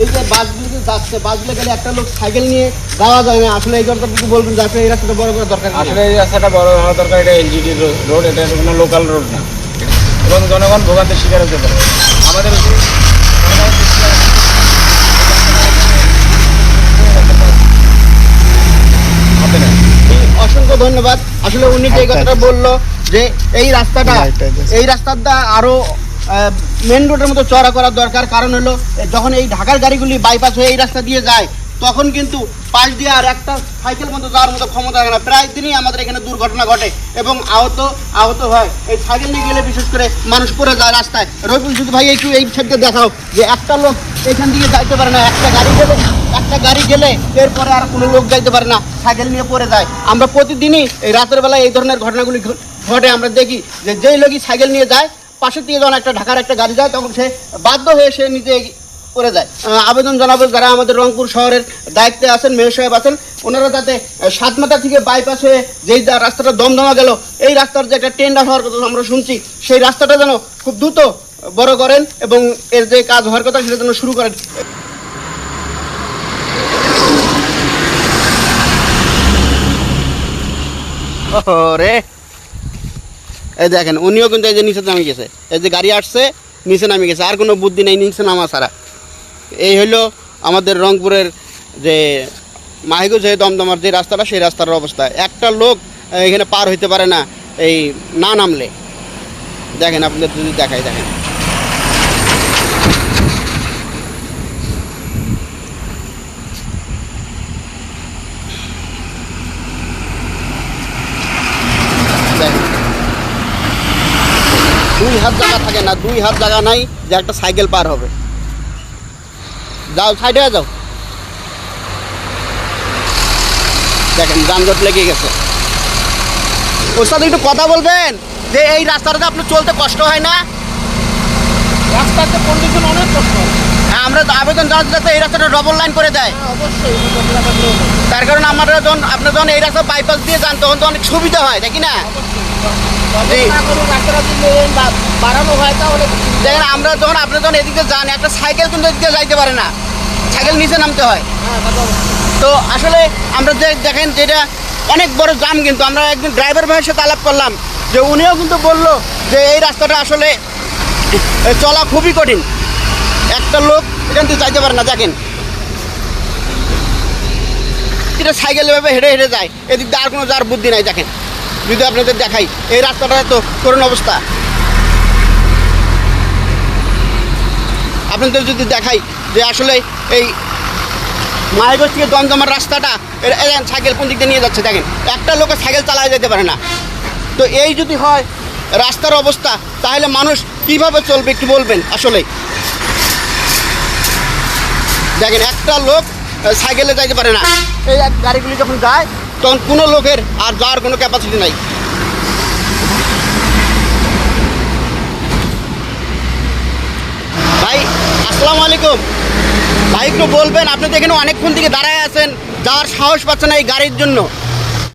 এই যে বাসগুলো যাচ্ছে, বাসগুলো গেলে একটা লোক সাইকেল নিয়ে যাওয়া যায় না। আসলে এই কথা কিছু বলবেন যে আসলে এই রাস্তাটা বড় করা দরকার। আসলে এই রাস্তাটা বড় হওয়া দরকার। এটা এলজিডি রোড, এটা কোনো লোকাল রোড না, এবং জনগণ ভোগান্তির শিকার হতে পারে। আমাদের অসংখ্য ধন্যবাদ। আসলে উনি যে কথাটা বললো যে এই রাস্তাটা আরো মেন রোডের মতো চড়া করার দরকার। কারণ হলো যখন এই ঢাকার গাড়িগুলি বাইপাস হয়ে এই রাস্তা দিয়ে যায়, তখন কিন্তু পাশ দিয়ে আর একটা সাইকেল মতো যাওয়ার মতো ক্ষমতা থাকে না। প্রায় দিনই আমাদের এখানে দুর্ঘটনা ঘটে এবং আহত হয়। এই সাইকেল নিয়ে গেলে বিশেষ করে মানুষ পড়ে যায় রাস্তায়। রবিউল শুধু ভাই একটু এই সাইডে দেখাও যে একটা লোক এখান দিয়ে যাইতে পারে না। একটা গাড়ি গেলে এরপরে আর কোনো লোক যাইতে পারে না, সাইকেল নিয়ে পড়ে যায়। আমরা প্রতিদিনই এই রাতের বেলায় এই ধরনের ঘটনাগুলি ঘটে। আমরা দেখি যে যেই লোকই সাইকেল নিয়ে যায়, পাশে দিয়ে যখন একটা ঢাকার একটা গাড়ি যায়, তখন সে বাধ্য হয়ে সে নিজে করে যায়। আবেদন জানাবো যারা আমাদের রংপুর শহরের দায়িত্বে আছেন, মেয়র সাহেব আছেন, ওনারা যাতে সাতমাথা থেকে বাইপাস হয়ে যেই রাস্তাটা দমদমা গেল, এই রাস্তার যে একটা টেন্ডার হওয়ার কথা আমরা শুনছি, সেই রাস্তাটা যেন খুব দ্রুত বড় করেন এবং এর যে কাজ হওয়ার কথা সেটা যেন শুরু করেন। রে এই দেখেন, উনিও কিন্তু এই যে নিচে নামে গেছে। এই যে গাড়ি আসছে নিচে নামে গেছে, আর কোনো বুদ্ধি নেই নিচে নামা ছাড়া। এই হলো আমাদের রংপুরের যে মাহিগঞ্জ হয়ে দমদমার যে রাস্তাটা, সেই রাস্তার অবস্থা। একটা লোক এখানে পার হইতে পারে না এই না নামলে। দেখেন, আপনাদের যদি দেখাই, দেখেন দুই হাত জায়গা থাকে না, দুই হাত জায়গা নাই যে একটা সাইকেল পার হবে। যাও সাইডে যাও, দেখেন যানজট লেগে গেছে। ওর সাথে একটু কথা বলবেন যে এই রাস্তাটাতে আপনার চলতে কষ্ট হয় না? রাস্তাতে কন্ডিশন অনেক কষ্ট। হ্যাঁ, আমরা আবেদন জানাতে যাতে এই রাস্তাটা ডবল লাইন করে দেয়। অবশ্যই তার কারণ আমরা যখন আপনার যখন এই রাস্তা বাইপাস দিয়ে যান, তখন তো অনেক সুবিধা হয়, নাকি না? বাড়ানো হয় তাহলে দেখেন, আমরা যখন আপনি যখন এদিকে যান, একটা সাইকেল কিন্তু এদিকে যাইতে পারে না, সাইকেল নিচে নামতে হয়। তো আসলে আমরা যে দেখেন যেটা অনেক বড় জাম। কিন্তু আমরা একদিন ড্রাইভার ভাইয়ের সাথে আলাপ করলাম, যে উনিও কিন্তু বললো যে এই রাস্তাটা আসলে চলা খুবই কঠিন, একটা লোক এখান থেকে যাইতে পারে না। দেখেন এটা সাইকেল এভাবে হেঁটে হেঁটে যায়, এদিক দিয়ে আর কোনো যার বুদ্ধি নাই। দেখেন, যদি আপনাদের দেখাই এই রাস্তাটা তো করুণ অবস্থা। আপনাদের যদি দেখাই যে আসলে এই মায়াগঞ্জ থেকে দমদমার রাস্তাটা সাইকেল কোন দিক দিয়ে নিয়ে যাচ্ছে, দেখেন একটা লোকের সাইকেল চালায় যেতে পারে না। তো এই যদি হয় রাস্তার অবস্থা, তাহলে মানুষ কিভাবে চলবে একটু বলবেন? আসলে দেখেন, একটা লোক সাইকেলে যাইতে পারে না। এই গাড়িগুলি যখন যায়, তখন কোনো লোকের আর যাওয়ার কোনো ক্যাপাসিটি নাই। ভাই আসসালামু আলাইকুম। ভাই একটু বলবেন, আপনি তো এখানে অনেকক্ষণ থেকে দাঁড়ায় আছেন, যাওয়ার সাহস পাচ্ছে না এই গাড়ির জন্য।